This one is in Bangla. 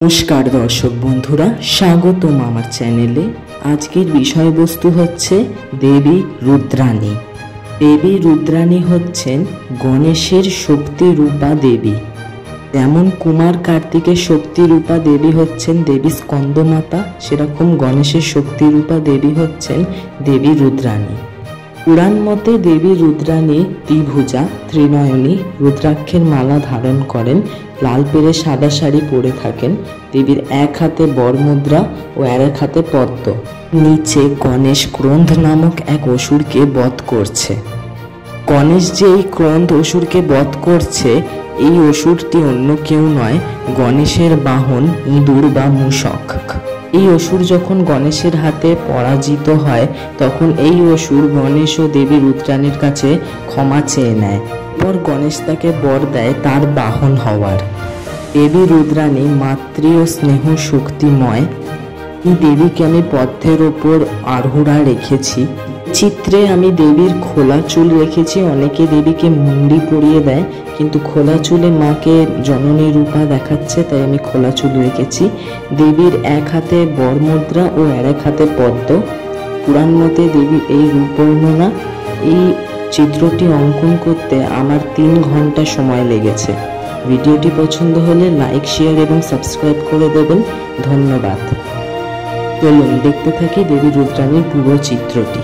নমস্কার দর্শক বন্ধুরা, স্বাগতম আমার চ্যানেলে। আজকের বিষয়বস্তু হচ্ছে দেবী রুদ্রাণী। দেবী রুদ্রাণী হচ্ছেন গণেশের শক্তিরূপা দেবী। যেমন কুমার কার্তিকের শক্তিরূপা দেবী হচ্ছেন দেবী স্কন্দমাতা, সেরকম গণেশের শক্তিরূপা দেবী হচ্ছেন দেবী রুদ্রাণী। পুরাণ মতে দেবী রুদ্রাণী দ্বিভুজা, ত্রিনয়নী, রুদ্রাক্ষের মালা ধারণ করেন, লাল পেরে সাদা শাড়ি পরে থাকেন। দেবীর এক হাতে বরমুদ্রা ও এক হাতে পদ্ম। নিচে গণেশ ক্রোধ নামক এক অসুরকে বধ করছে। গণেশ যে এই ক্রোধ অসুরকে বধ করছে, এই অসুরটি অন্য কেউ নয়, গণেশের বাহন ইঁদুর বা মূষক। এই অসুর যখন গণেশের হাতে পরাজিত হয়, তখন এই অসুর গণেশ ও দেবী রুদ্রাণীর কাছে ক্ষমা চেয়ে নেয়। পর গণেশ তাকে বর দেয় তার বাহন হওয়ার। দেবী রুদ্রাণী মাতৃ ও স্নেহ শক্তিময়। এই দেবীকে আমি পদ্মের ওপর আড়হুড়া রেখেছি। চিত্রে আমি দেবীর খোলা চুল রেখেছি। অনেকে দেবীকে মুন্ডি পরিয়ে দেয়, কিন্তু খোলা চুলে মাকে জননী রূপা দেখাচ্ছে, তাই আমি খোলা চুল রেখেছি। দেবীর এক হাতে বরমুদ্রা ও এক হাতে পদ্ম। পুরাণ মতে দেবী এই রূপ বর্ণনা। এই চিত্রটি অঙ্কন করতে আমার 3 ঘন্টা সময় লেগেছে। ভিডিওটি পছন্দ হলে লাইক, শেয়ার এবং সাবস্ক্রাইব করে দেবেন। ধন্যবাদ। চলুন দেখতে থাকি দেবী রুদ্রাণীর পুরো চিত্রটি।